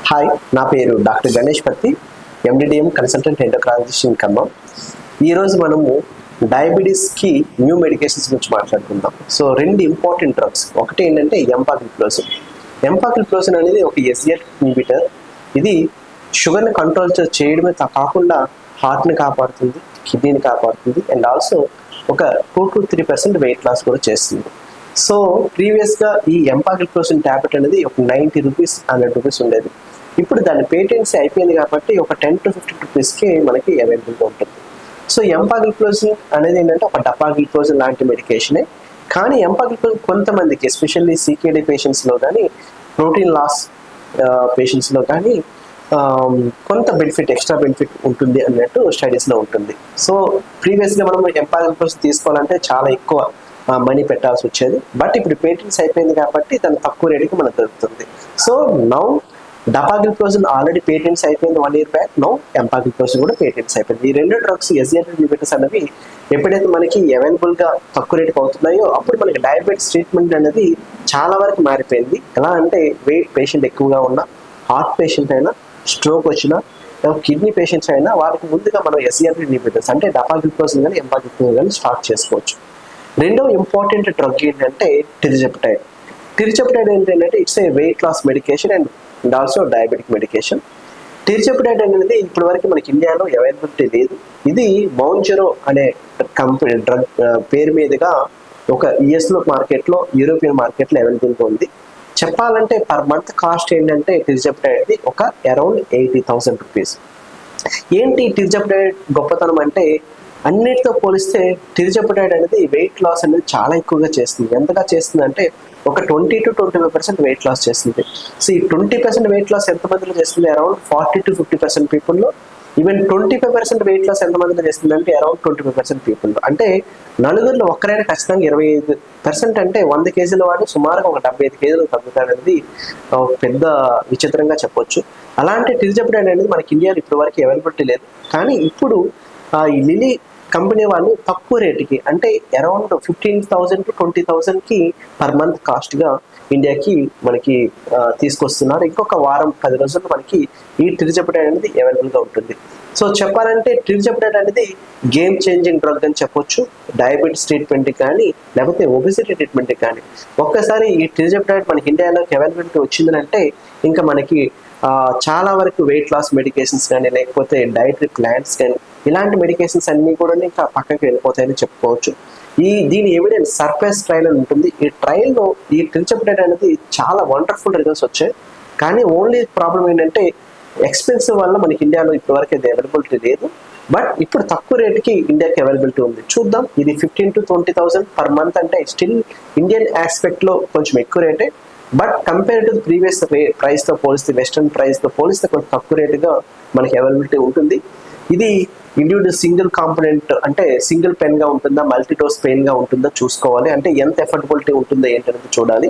Hi, నా పేరు doctor Ganesh పత్తి, MD DM consultant endocrinologist in Khammam. ఈరోజు మనము డయాబెటీస్కి న్యూ మెడికేషన్స్ గురించి మాట్లాడుకుందాం. సో రెండు ఇంపార్టెంట్ డ్రగ్స్, ఒకటి ఏంటంటే ఎంపాక్రిప్లోసిన్. ఎంపాక్రిప్లోసిన్ అనేది ఒక ఎస్జిఎఫ్ ఇన్హిబిటర్. ఇది షుగర్ని కంట్రోల్ చేయడమే కాకుండా హార్ట్ని కాపాడుతుంది, కిడ్నీని కాపాడుతుంది, అండ్ ఆల్సో ఒక 2 to 3% వెయిట్ లాస్ కూడా చేస్తుంది. సో ప్రీవియస్గా ఈ ఎంపాక్రిప్లోసిన్ ట్యాబ్లెట్ అనేది ఒక 90 రూపీస్ 100 రూపీస్ ఉండేది. ఇప్పుడు దాని పేటెన్సీ అయిపోయింది కాబట్టి ఒక 10 to 15 రూపీస్కి మనకి అవైలబుల్గా ఉంటుంది. సో ఎంపాక్రిప్లోసిన్ అనేది ఏంటంటే ఒక డపాగ్లిప్లోసిన్ లాంటి మెడికేషనే. కానీ ఎంపాక్రిప్లోసిన్ కొంతమందికి, ఎస్పెషల్లీ సికేడి పేషెంట్స్లో కానీ, ప్రోటీన్ లాస్ పేషెంట్స్లో కానీ కొంత బెనిఫిట్, ఎక్స్ట్రా బెనిఫిట్ ఉంటుంది అన్నట్టు స్టడీస్లో ఉంటుంది. సో ప్రీవియస్గా మనం ఎంపాక్రిప్లోసిన్ తీసుకోవాలంటే చాలా ఎక్కువ మనీ పెట్టాల్సి వచ్చేది. బట్ ఇప్పుడు పేటెంట్స్ అయిపోయింది కాబట్టి దాని తక్కువ రేటుకి మనకు దొరుకుతుంది. సో నౌ డపాగ్లిప్లోసిన్ ఆల్రెడీ పేటెంట్స్ అయిపోయింది 1 year బ్యాక్. నౌ ఎంపాక్రిప్లోసిన్ కూడా పేటెంట్స్ అయిపోయింది. ఈ రెండు డ్రగ్స్ ఎస్జిఎఫ్ ఇన్హిబిటర్స్ అనేవి ఎప్పుడైతే మనకి అవైలబుల్గా తక్కువ రేటుకి అవుతున్నాయో అప్పుడు మనకి డయాబెటీస్ ట్రీట్మెంట్ అనేది చాలా వరకు మారిపోయింది. ఎలా అంటే వెయిట్ పేషెంట్ ఎక్కువగా ఉన్న, హార్ట్ పేషెంట్ అయినా, స్ట్రోక్ వచ్చినా, కిడ్నీ పేషెంట్స్ అయినా వాళ్ళకి ముందుగా మనం ఎస్జిఎఫ్ ఇన్హిబిటర్స్ అంటే డపాగ్లిప్లోసిన్ కానీ ఎంపాక్రిప్లోసిన్ కానీ స్టార్ట్ చేసుకోవచ్చు. రెండవ ఇంపార్టెంట్ డ్రగ్ ఏంటంటే టిర్జెప్టైడ్. టిర్జెప్టైడ్ ఏంటంటే it's a weight loss medication and also diabetic medication. Tirzepatide అనేది ఇప్పటి వరకు మనకి ఇండియాలో అవైలబిలిటీ లేదు. ఇది మౌంజెరో అనే కంపెనీ డ్రగ్ పేరు మీదుగా ఒక యుఎస్లో మార్కెట్లో, యూరోపియన్ మార్కెట్లో అవైలబుల్గా ఉంది. చెప్పాలంటే పర్ మంత్ కాస్ట్ ఏంటంటే టిర్జెప్టైడ్ ఒక అరౌండ్ 80,000 రూపీస్. ఏంటి టిర్జెప్టైడ్ గొప్పతనం అంటే అన్నిటితో పోలిస్తే టిర్జెప్టైడ్ అనేది వెయిట్ లాస్ అనేది చాలా ఎక్కువగా చేస్తుంది. ఎంతగా చేస్తుంది అంటే ఒక 20 to 25% వెయిట్ లాస్ చేస్తుంది. సో ఈ 20% వెయిట్ లాస్ ఎంతమందిలో చేస్తుంది? అరౌండ్ 40 to 50% పీపుల్లో. ఈవెన్ 25% వెయిట్ లాస్ ఎంతమందిలో చేస్తుంది అంటే అరౌండ్ 25% పీపుల్లో. అంటే నలుగురిలో ఒక్కరైనా ఖచ్చితంగా 25% అంటే 100 కేజీల వాడు సుమారుగా ఒక 75 కేజీలు తగ్గుతాడనేది పెద్ద విచిత్రంగా చెప్పొచ్చు. అలాంటి టిర్జెప్టైడ్ అనేది మనకి ఇండియాలో ఇప్పటి వరకు అవైలబిలిటీ లేదు. కానీ ఇప్పుడు ఈ లిలీ కంపెనీ వాళ్ళు తక్కువ రేటుకి అంటే అరౌండ్ 15,000 to 20,000కి పర్ మంత్ కాస్ట్గా ఇండియాకి మనకి తీసుకొస్తున్నారు. ఇంకొక వారం 10 రోజుల్లో మనకి ఈ టిర్జెప్టైడ్ అనేది అవైలబుల్గా ఉంటుంది. సో చెప్పాలంటే టిర్జెప్టైడ్ అనేది గేమ్ చేంజింగ్ డ్రగ్ అని చెప్పొచ్చు. డయాబెటీస్ ట్రీట్మెంట్కి కానీ, లేకపోతే ఒబెసిటీ ట్రీట్మెంట్కి కానీ. ఒక్కసారి ఈ టిర్జెప్టైడ్ మనకి ఇండియాలోకి అవైలబిలిటీ వచ్చిందంటే ఇంకా మనకి చాలా వరకు వెయిట్ లాస్ మెడికేషన్స్ కానీ, లేకపోతే డైటరీ ప్లాన్స్ కానీ, ఇలాంటి మెడికేషన్స్ అన్నీ కూడా ఇంకా పక్కకి వెళ్ళిపోతాయని చెప్పుకోవచ్చు. దీని ఎవిడెన్స్ సర్ఫేస్ ట్రయల్ అని ఉంటుంది. ఈ ట్రయల్లో ఈ టిర్జెప్టైడ్ అనేది చాలా వండర్ఫుల్ రిజల్ట్స్ వచ్చాయి. కానీ ఓన్లీ ప్రాబ్లం ఏంటంటే ఎక్స్పెన్సివ్ వల్ల మనకి ఇండియాలో ఇప్పటివరకు అది అవైలబిలిటీ లేదు. బట్ ఇప్పుడు తక్కువ రేటుకి ఇండియాకి అవైలబిలిటీ ఉంది. చూద్దాం. ఇది 15 to 20,000 పర్ మంత్ అంటే స్టిల్ ఇండియన్ ఆస్పెక్ట్లో కొంచెం ఎక్కువ రేటే. బట్ కంపేర్ టు ప్రీవియస్ ప్రైస్తో పోలిస్తే, వెస్టర్న్ ప్రైస్తో పోలిస్తే కొంచెం తక్కువ రేటుగా మనకి అవైలబిలిటీ ఉంటుంది. ఇది ఇండివిజువల్ సింగిల్ కాంపోనెంట్ అంటే సింగిల్ పెన్గా ఉంటుందా, మల్టీ డోస్ పెయిన్గా ఉంటుందా చూసుకోవాలి. అంటే ఎంత ఎఫర్డబిలిటీ ఉంటుందో ఏంటనేది చూడాలి.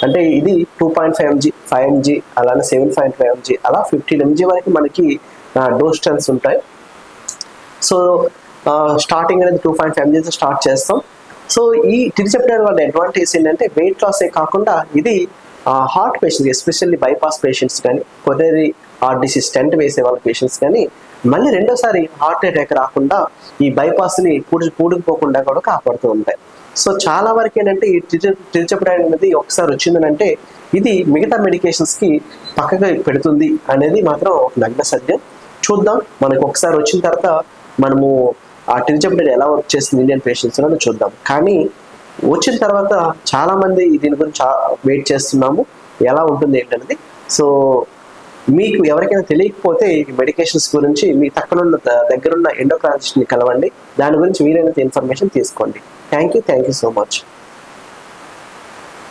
అంటే ఇది 2.5 mg, 5 mg, అలానే 7.5 mg, అలా 15 mg వరకు మనకి డోస్ స్ట్రెంత్స్ ఉంటాయి. సో స్టార్టింగ్ అనేది 2.5 mg స్టార్ట్ చేస్తాం. సో ఈ టిర్జెప్టైడ్ వల్ల అడ్వాంటేజ్ ఏంటంటే వెయిట్ లాసే కాకుండా ఇది heart patients, especially bypass patients కానీ, కొరరీ హార్ట్ డిసీజ్ స్టెంట్ వేసే వాళ్ళ పేషెంట్స్ కానీ మళ్ళీ రెండోసారి హార్ట్ అటాక్ రాకుండా ఈ బైపాస్ని పూడుకుపోకుండా కూడా కాపాడుతూ ఉంటాయి. సో చాలా వరకు ఏంటంటే ఈ టిర్జెప్టైడ్ అనేది ఒకసారి వచ్చిందనంటే ఇది మిగతా మెడికేషన్స్కి పక్కగా పెడుతుంది అనేది మాత్రం ఒక నగ్న సత్యం. చూద్దాం. మనకు ఒకసారి వచ్చిన తర్వాత మనము ఆ టిర్జెప్టైడ్ ఎలా వర్క్ చేస్తుంది ఇండియన్ పేషెంట్స్ అని చూద్దాం. కానీ వచ్చిన తర్వాత చాలామంది దీని గురించి వెయిట్ చేస్తున్నాము ఎలా ఉంటుంది ఏంటనేది. సో మీకు ఎవరికైనా తెలియకపోతే ఈ మెడికేషన్స్ గురించి మీ దగ్గరున్న ఎండోక్రాలజిస్ట్ని కలవండి. దాని గురించి వీలైనంత ఇన్ఫర్మేషన్ తీసుకోండి. Thank you so much.